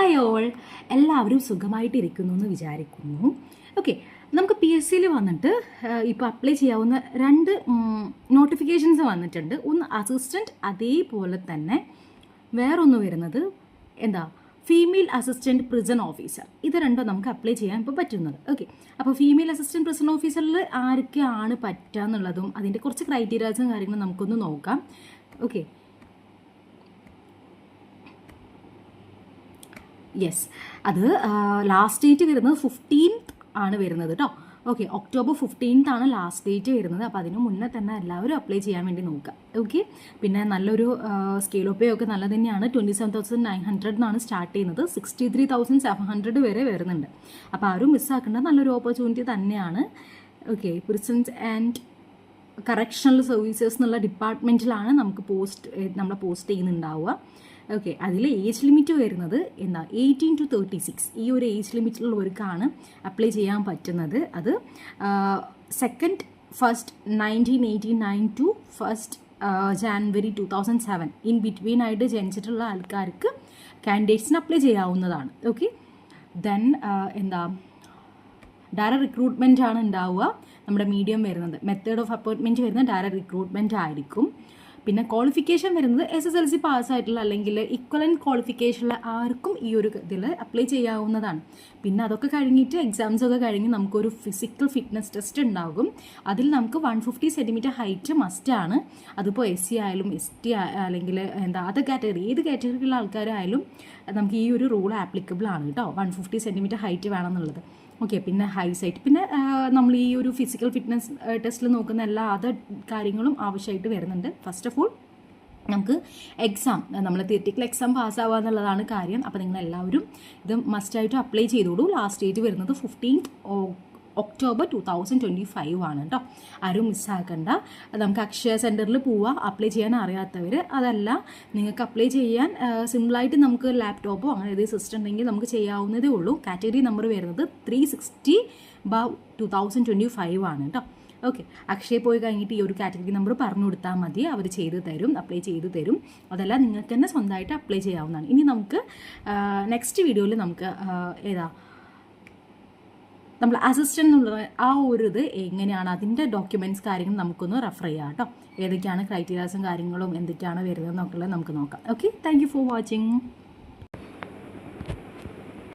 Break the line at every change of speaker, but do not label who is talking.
Hi all, എല്ലാവരും സുഖമായിട്ടിരിക്കുന്നു എന്ന് വിചാരിക്കുന്നു. ഓക്കെ, നമുക്ക് പി എസ് സിയിൽ വന്നിട്ട് ഇപ്പോൾ അപ്ലൈ ചെയ്യാവുന്ന രണ്ട് നോട്ടിഫിക്കേഷൻസ് വന്നിട്ടുണ്ട്. ഒന്ന് അസിസ്റ്റൻറ്റ്, അതേപോലെ തന്നെ വേറൊന്ന് വരുന്നത് എന്താ ഫീമെയിൽ അസിസ്റ്റൻറ്റ് പ്രിസൺ ഓഫീസർ. ഇത് രണ്ടും നമുക്ക് അപ്ലൈ ചെയ്യാൻ ഇപ്പോൾ പറ്റുന്നത്. ഓക്കെ, അപ്പോൾ ഫീമെയിൽ അസിസ്റ്റൻറ്റ് പ്രിസൺ ഓഫീസറിൽ ആരൊക്കെയാണ് പറ്റുക എന്നുള്ളതും അതിൻ്റെ കുറച്ച് ക്രൈറ്റീരിയാസും കാര്യങ്ങളും നമുക്കൊന്ന് നോക്കാം. ഓക്കെ, യെസ്, അത് ലാസ്റ്റ് ഡേറ്റ് വരുന്നത് 15th ആണ് വരുന്നത് കേട്ടോ. ഓക്കെ, October 15th ആണ് ലാസ്റ്റ് ഡേറ്റ് വരുന്നത്. അപ്പോൾ അതിന് മുന്നേ തന്നെ എല്ലാവരും അപ്ലൈ ചെയ്യാൻ വേണ്ടി നോക്കുക. ഓക്കെ, പിന്നെ നല്ലൊരു സ്കെയിൽ ഓഫ് പേ ഒക്കെ നല്ല തന്നെയാണ്. 27,900 എന്നാണ് സ്റ്റാർട്ട് ചെയ്യുന്നത്. 63,700 വരെ വരുന്നുണ്ട്. അപ്പോൾ ആരും മിസ്സാക്കേണ്ട നല്ലൊരു ഓപ്പർച്യൂണിറ്റി തന്നെയാണ്. Okay, prisons and correctional services എന്നുള്ള ഡിപ്പാർട്ട്മെൻറ്റിലാണ് നമുക്ക് നമ്മളെ പോസ്റ്റ് ചെയ്യുന്നുണ്ടാവുക. ഓക്കെ, അതിൽ ഏജ് ലിമിറ്റ് വരുന്നത് എന്താ 18 to 36. ഈ ഒരു ഏജ് ലിമിറ്റിലുള്ളവർക്കാണ് അപ്ലൈ ചെയ്യാൻ പറ്റുന്നത്. അത് 2nd 1st 1989 to 1st January 2007 in between ആയിട്ട് ജനിച്ചിട്ടുള്ള ആൾക്കാർക്ക് കാൻഡിഡേറ്റ്സിന് അപ്ലൈ ചെയ്യാവുന്നതാണ്. ഓക്കെ, ദെൻ എന്താ ഡയറക്റ്റ് റിക്രൂട്ട്മെൻ്റ് ആണ് ഉണ്ടാവുക. നമ്മുടെ മീഡിയം വരുന്നത് മെത്തേഡ് ഓഫ് അപ്പോയിൻറ്റ്മെൻറ്റ് വരുന്നത് ഡയറക്റ്റ് റിക്രൂട്ട്മെൻറ്റ് ആയിരിക്കും. പിന്നെ ക്വാളിഫിക്കേഷൻ വരുന്നത് SSLC പാസ്സായിട്ടുള്ള അല്ലെങ്കിൽ ഇക്വലൻറ്റ് ക്വാളിഫിക്കേഷനുള്ള ആർക്കും ഈ ഒരു ഇതിൽ അപ്ലൈ ചെയ്യാവുന്നതാണ്. പിന്നെ അതൊക്കെ കഴിഞ്ഞിട്ട് എക്സാംസ് ഒക്കെ കഴിഞ്ഞ് നമുക്കൊരു ഫിസിക്കൽ ഫിറ്റ്നസ് ടെസ്റ്റ് ഉണ്ടാകും. അതിൽ നമുക്ക് 150 cm ഹൈറ്റ് മസ്റ്റാണ്. അതിപ്പോൾ SC ആയാലും ST അല്ലെങ്കിൽ എന്താ അത് കാറ്റഗറി, ഏത് കാറ്റഗറിയിലുള്ള ആൾക്കാരായാലും നമുക്ക് ഈ ഒരു റൂൾ ആപ്ലിക്കബിൾ ആണ് കേട്ടോ. 150 cm ഹൈറ്റ് വേണമെന്നുള്ളത്. ഓക്കെ, പിന്നെ ഹൈ സൈറ്റ്, പിന്നെ നമ്മൾ ഈ ഒരു ഫിസിക്കൽ ഫിറ്റ്നസ് ടെസ്റ്റിൽ നോക്കുന്ന എല്ലാ അതർ കാര്യങ്ങളും ആവശ്യമായിട്ട് വരുന്നുണ്ട്. ഫസ്റ്റ് ഓഫ് ഓൾ നമുക്ക് എക്സാം, നമ്മൾ തിയറിറ്റിക്കൽ എക്സാം പാസ്സാവുക എന്നുള്ളതാണ് കാര്യം. അപ്പോൾ നിങ്ങളെല്ലാവരും ഇത് മസ്റ്റായിട്ട് അപ്ലൈ ചെയ്തോളൂ. ലാസ്റ്റ് ഡേറ്റ് വരുന്നത് 15th October 2025 ആണ് കേട്ടോ. ആരും മിസ്സാക്കണ്ട. നമുക്ക് അക്ഷയ സെൻറ്ററിൽ പോവുക. അപ്ലൈ ചെയ്യാൻ അറിയാത്തവർ, അതല്ല നിങ്ങൾക്ക് അപ്ലൈ ചെയ്യാൻ സിമ്പിളായിട്ട് നമുക്ക് ലാപ്ടോപ്പോ അങ്ങനെ ഏതെങ്കിലും സിസ്റ്റം ഉണ്ടെങ്കിൽ നമുക്ക് ചെയ്യാവുന്നതേ ഉള്ളൂ. കാറ്റഗറി നമ്പർ വരുന്നത് 360/2025 ആണ് കേട്ടോ. ഓക്കെ, അക്ഷയ പോയി കഴിഞ്ഞിട്ട് ഈ ഒരു കാറ്റഗറി നമ്പർ പറഞ്ഞു കൊടുത്താൽ മതി, അവർ ചെയ്ത് തരും, അപ്ലൈ ചെയ്ത് തരും. അതല്ല നിങ്ങൾക്ക് തന്നെ സ്വന്തമായിട്ട് അപ്ലൈ ചെയ്യാവുന്നതാണ്. ഇനി നമുക്ക് നെക്സ്റ്റ് വീഡിയോയിൽ നമുക്ക് നമ്മൾ അസിസ്റ്റൻ്റ് എന്നുള്ള ആ ഒരു ഇത് എങ്ങനെയാണ് അതിൻ്റെ ഡോക്യുമെൻറ്റ്സ് കാര്യങ്ങൾ നമുക്കൊന്ന് റെഫർ ചെയ്യാം കേട്ടോ. ഏതൊക്കെയാണ് ക്രൈറ്റീരിയാസും കാര്യങ്ങളും എന്തൊക്കെയാണ് വരുന്നതെന്നൊക്കെ നമുക്ക് നോക്കാം. Okay, thank you for watching.